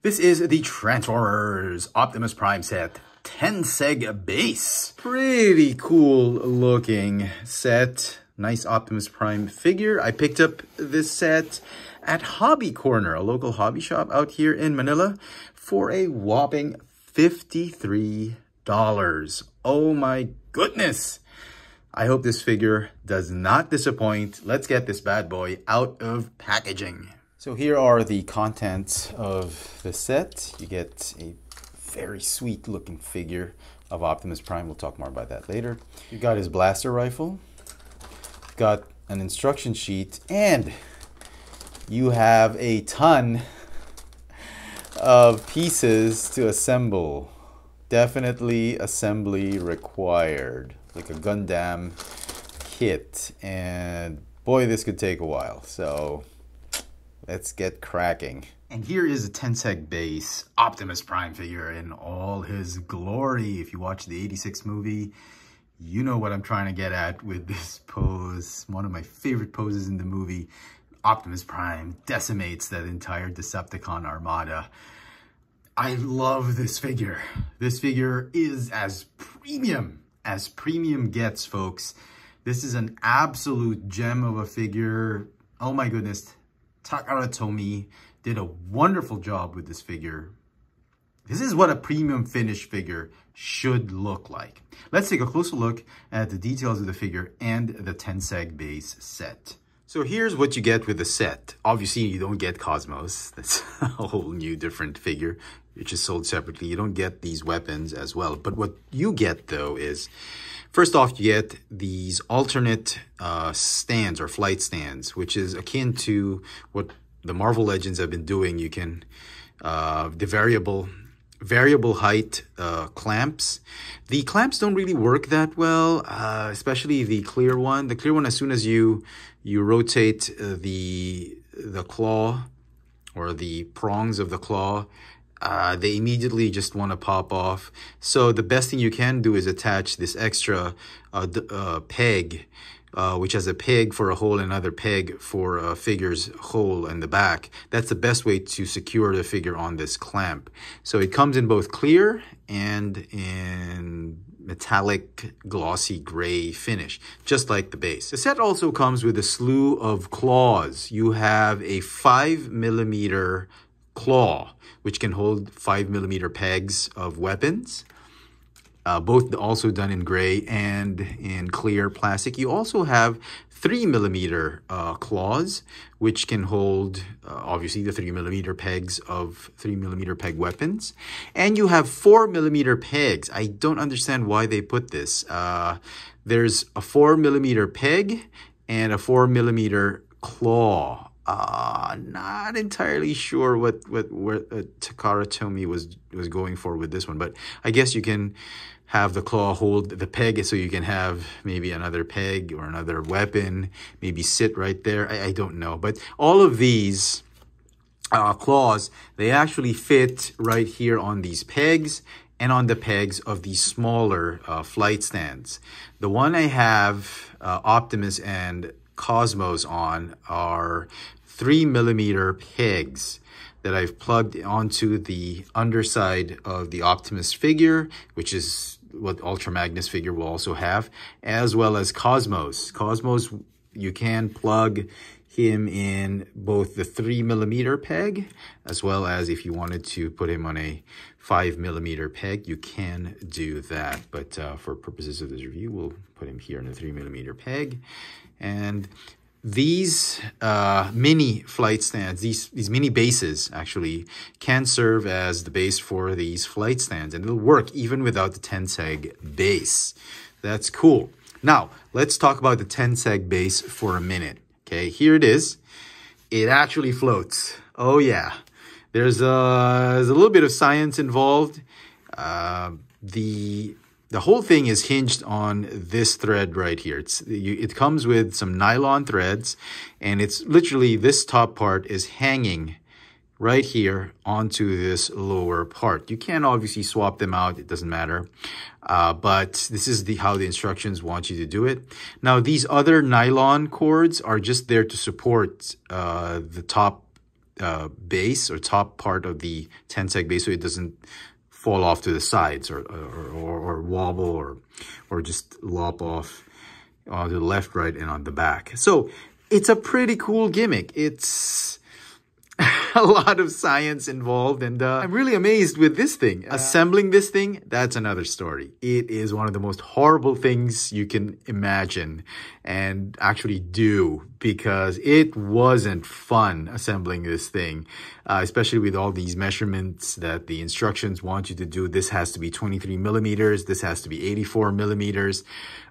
This is the Transformers Optimus Prime set TENSEG base. Pretty cool looking set. Nice Optimus Prime figure. I picked up this set at Hobby Corner, a local hobby shop out here in Manila, for a whopping $53. Oh my goodness. I hope this figure does not disappoint. Let's get this bad boy out of packaging. So here are the contents of the set. You get a very sweet looking figure of Optimus Prime. We'll talk more about that later. You got his blaster rifle. You've got an instruction sheet, and you have a ton of pieces to assemble. Definitely assembly required, like a Gundam kit. And boy, this could take a while. So let's get cracking. And here is a TENSEG base Optimus Prime figure in all his glory. If you watch the '86 movie, you know what I'm trying to get at with this pose. One of my favorite poses in the movie. Optimus Prime decimates that entire Decepticon armada. I love this figure. This figure is as premium gets, folks. This is an absolute gem of a figure. Oh my goodness. TakaraTomy did a wonderful job with this figure. This is what a premium finish figure should look like. Let's take a closer look at the details of the figure and the TENSEG base set. So here's what you get with the set. Obviously, you don't get Cosmos. That's a whole new different figure, which is sold separately. You don't get these weapons as well. But what you get, though, is first off, you get these alternate stands or flight stands, which is akin to what the Marvel Legends have been doing. You can, the variable height clamps. The clamps don't really work that well, especially the clear one. The clear one, as soon as you rotate the claw or the prongs of the claw, they immediately just want to pop off. So the best thing you can do is attach this extra peg, which has a peg for a hole and another peg for a figure's hole in the back. That's the best way to secure the figure on this clamp. So it comes in both clear and in metallic glossy gray finish, just like the base. The set also comes with a slew of claws. You have a 5mm claw, which can hold 5mm pegs of weapons. Both also done in gray and in clear plastic. You also have 3mm claws, which can hold obviously the 3mm pegs of 3mm peg weapons. And you have 4mm pegs. I don't understand why they put this. There's a 4mm peg and a 4mm claw. Not entirely sure where TakaraTomy was going for with this one, but I guess you can have the claw hold the peg so you can have maybe another peg or another weapon maybe sit right there. I don't know, but all of these claws, they actually fit right here on these pegs and on the pegs of these smaller flight stands. The one I have Optimus and Cosmos on are 3mm pegs that I've plugged onto the underside of the Optimus figure, which is what Ultra Magnus figure will also have, as well as Cosmos. Cosmos, you can plug him in both the 3mm peg, as well as if you wanted to put him on a 5mm peg, you can do that. But for purposes of this review, we'll put him here on the 3mm peg. And these mini flight stands, these mini bases actually can serve as the base for these flight stands, and it'll work even without the TENSEG base. That's cool. Now, let's talk about the TENSEG base for a minute. Okay, here it is. It actually floats. Oh yeah. There's a little bit of science involved. The whole thing is hinged on this thread right here. It comes with some nylon threads, and it's literally this top part is hanging right here onto this lower part. You can obviously swap them out. It doesn't matter. But this is how the instructions want you to do it. Now, these other nylon cords are just there to support the top base or top part of the Tenseg base so it doesn't fall off to the sides or wobble or just lop off on the left, right, and on the back. So it's a pretty cool gimmick. It's a lot of science involved, and I'm really amazed with this thing. Assembling this thing, that's another story. It is one of the most horrible things you can imagine and actually do, because it wasn't fun assembling this thing, especially with all these measurements that the instructions want you to do. This has to be 23 millimeters. This has to be 84 millimeters.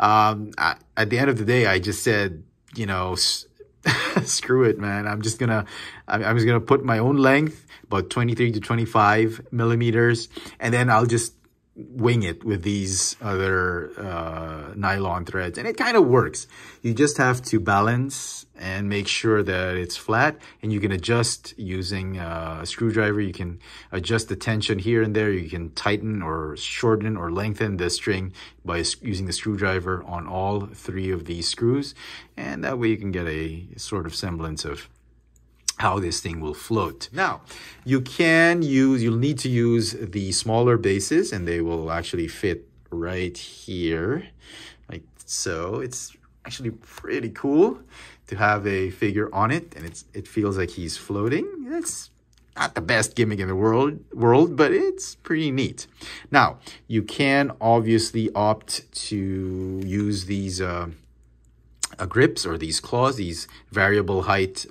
At the end of the day, I just said, you know, screw it, man. I'm just gonna put my own length, about 23 to 25 millimeters, and then I'll just wing it with these other nylon threads, and it kind of works. You just have to balance and make sure that it's flat, and you can adjust using a screwdriver. You can adjust the tension here and there. You can tighten or shorten or lengthen the string by using the screwdriver on all 3 of these screws, and that way you can get a sort of semblance of how this thing will float. Now, you'll need to use the smaller bases, and they will actually fit right here, like so. It's actually pretty cool to have a figure on it, and it feels like he's floating. That's not the best gimmick in the world, but it's pretty neat. Now, you can obviously opt to use these grips or these claws, these variable height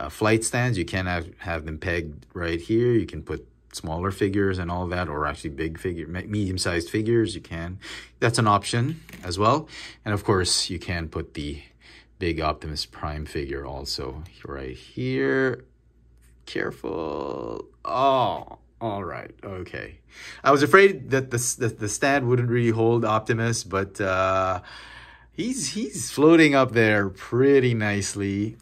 flight stands. You can have them pegged right here. You can put smaller figures and all that, or actually medium-sized figures. You can. That's an option as well. And of course, you can put the big Optimus Prime figure also right here. Careful. Oh, all right. Okay. I was afraid that the stand wouldn't really hold Optimus, but he's floating up there pretty nicely.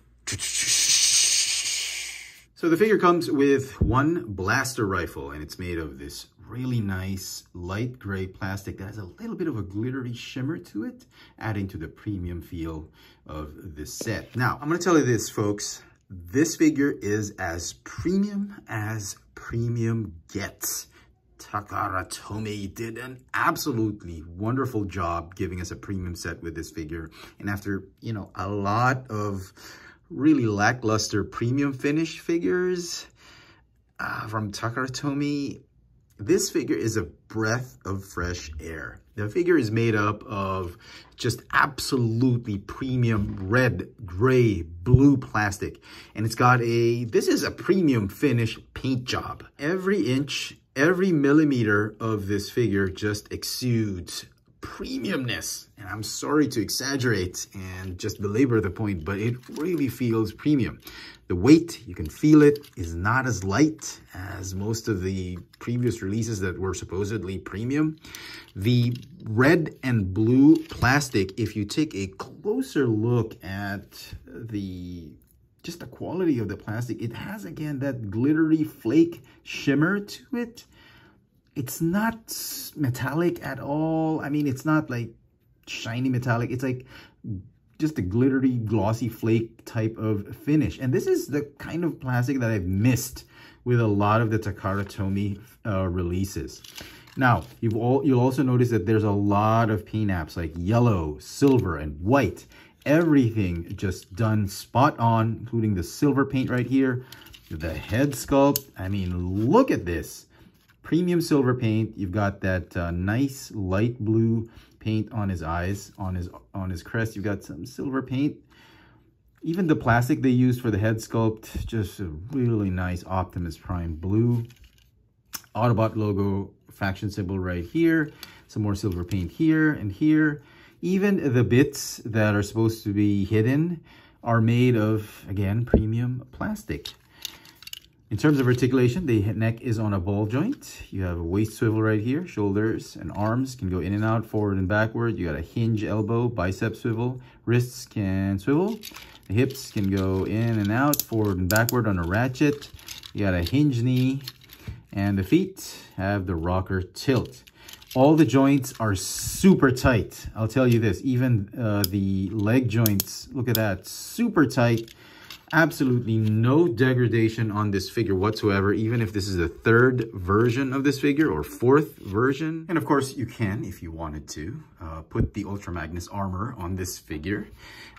So the figure comes with one blaster rifle, and it's made of this really nice light gray plastic that has a little bit of a glittery shimmer to it, adding to the premium feel of this set. Now, I'm going to tell you this, folks. This figure is as premium gets. TakaraTomy did an absolutely wonderful job giving us a premium set with this figure. And after, you know, a lot of really lackluster premium finish figures from TakaraTomy, this figure is a breath of fresh air. The figure is made up of just absolutely premium red, gray, blue plastic. And it's got this is a premium finish paint job. Every inch, every millimeter of this figure just exudes premiumness. And I'm sorry to exaggerate and just belabor the point, but it really feels premium. The weight, you can feel it, is not as light as most of the previous releases that were supposedly premium. The red and blue plastic, if you take a closer look at just the quality of the plastic, it has, again, that glittery flake shimmer to it. It's not metallic at all. I mean, it's not like shiny metallic. It's like just a glittery, glossy flake type of finish. And this is the kind of plastic that I've missed with a lot of the TakaraTomy releases. Now, you'll also notice that there's a lot of paint apps like yellow, silver, and white. Everything just done spot on, including the silver paint right here. The head sculpt, I mean, look at this. Premium silver paint. You've got that nice light blue paint on his eyes, on his crest. You've got some silver paint. Even the plastic they used for the head sculpt, just a really nice Optimus Prime blue. Autobot logo, faction symbol right here. Some more silver paint here and here. Even the bits that are supposed to be hidden are made of, again, premium plastic. In terms of articulation, the neck is on a ball joint. You have a waist swivel right here. Shoulders and arms can go in and out, forward and backward. You got a hinge elbow, bicep swivel. Wrists can swivel. The hips can go in and out, forward and backward on a ratchet. You got a hinge knee. And the feet have the rocker tilt. All the joints are super tight. I'll tell you this, even the leg joints, look at that, super tight. Absolutely no degradation on this figure whatsoever, even if this is the third version of this figure or fourth version. And of course you can, if you wanted to, put the Ultra Magnus armor on this figure.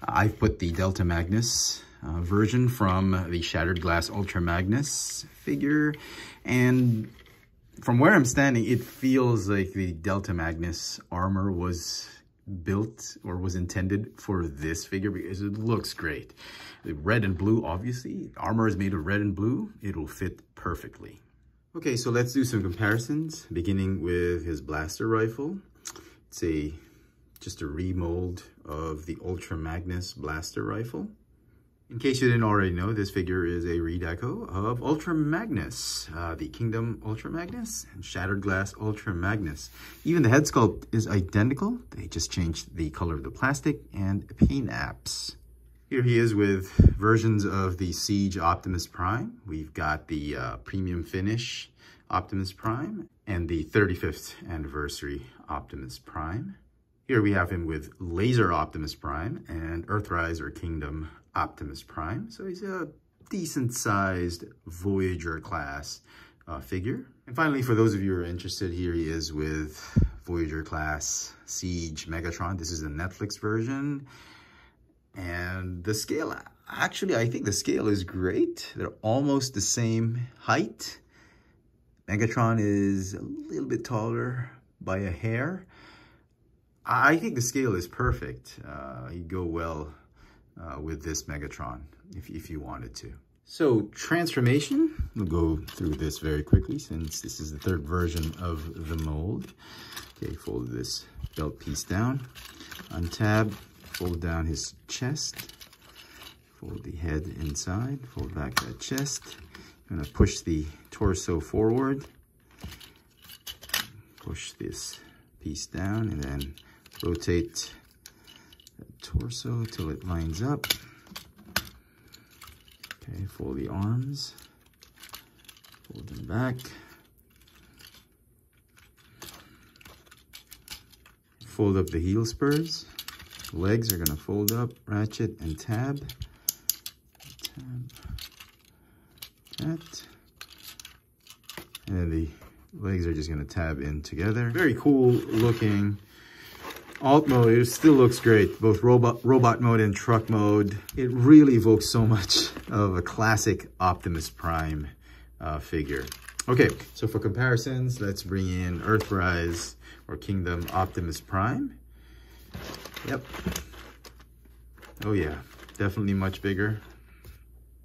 I've put the Delta Magnus version from the Shattered Glass Ultra Magnus figure, and from where I'm standing, it feels like the Delta Magnus armor was built or was intended for this figure because it looks great. The red and blue, obviously, armor is made of red and blue. It'll fit perfectly. Okay, so let's do some comparisons, beginning with his blaster rifle. It's just a remold of the Ultra Magnus blaster rifle. In case you didn't already know, this figure is a redeco of Ultra Magnus, the Kingdom Ultra Magnus and Shattered Glass Ultra Magnus. Even the head sculpt is identical. They just changed the color of the plastic and paint apps. Here he is with versions of the Siege Optimus Prime. We've got the Premium Finish Optimus Prime and the 35th Anniversary Optimus Prime. Here we have him with Laser Optimus Prime and Earthrise or Kingdom Optimus Prime. So he's a decent-sized Voyager class figure. And finally, for those of you who are interested, here he is with Voyager class Siege Megatron. This is the Netflix version. And the scale, actually, I think the scale is great. They're almost the same height. Megatron is a little bit taller by a hair. I think the scale is perfect. You'd go well with this Megatron if you wanted to. So transformation, we'll go through this very quickly since this is the third version of the mold. Okay, fold this belt piece down, untab, fold down his chest, fold the head inside, fold back that chest. I'm gonna push the torso forward, push this piece down, and then rotate the torso till it lines up. Okay, fold the arms, fold them back. Fold up the heel spurs. Legs are gonna fold up, ratchet, and tab. Tab. That. And then the legs are just gonna tab in together. Very cool looking. Alt mode, it still looks great. Both robot mode and truck mode. It really evokes so much of a classic Optimus Prime figure. Okay, so for comparisons, let's bring in Earthrise or Kingdom Optimus Prime. Yep. Oh yeah, definitely much bigger.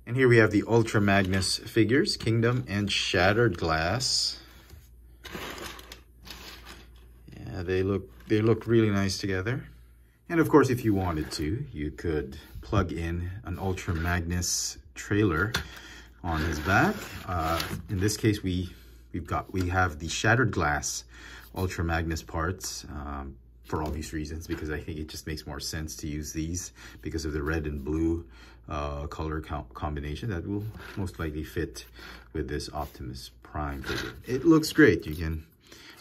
And here we have the Ultra Magnus figures, Kingdom and Shattered Glass. Yeah, they look really nice together. And of course, if you wanted to, you could plug in an Ultra Magnus trailer on his back. In this case, we have the Shattered Glass Ultra Magnus parts. For obvious reasons, because I think it just makes more sense to use these because of the red and blue color combination that will most likely fit with this Optimus Prime figure. It looks great. You can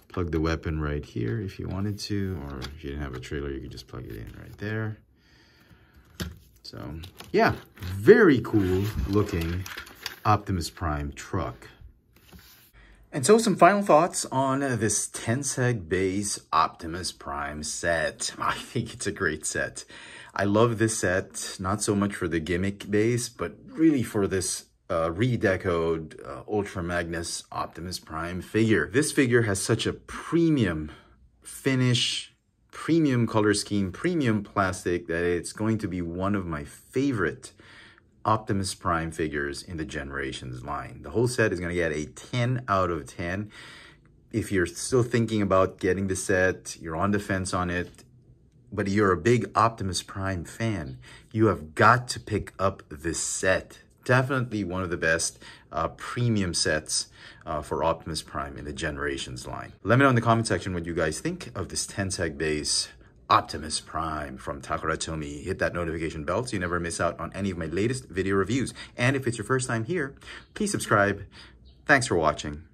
plug the weapon right here if you wanted to, or if you didn't have a trailer, you could just plug it in right there. So yeah, very cool looking Optimus Prime truck. And so some final thoughts on this Tenseg base Optimus Prime set. I think it's a great set. I love this set, not so much for the gimmick base, but really for this redecoed Ultra Magnus Optimus Prime figure. This figure has such a premium finish, premium color scheme, premium plastic that it's going to be one of my favorite Optimus Prime figures in the Generations line. The whole set is going to get a 10 out of 10. If you're still thinking about getting the set, you're on the fence on it, but you're a big Optimus Prime fan, you have got to pick up this set. Definitely one of the best premium sets for Optimus Prime in the Generations line. Let me know in the comment section what you guys think of this Tenseg base Optimus Prime from TakaraTomy. Hit that notification bell so you never miss out on any of my latest video reviews. And if it's your first time here, please subscribe. Thanks for watching.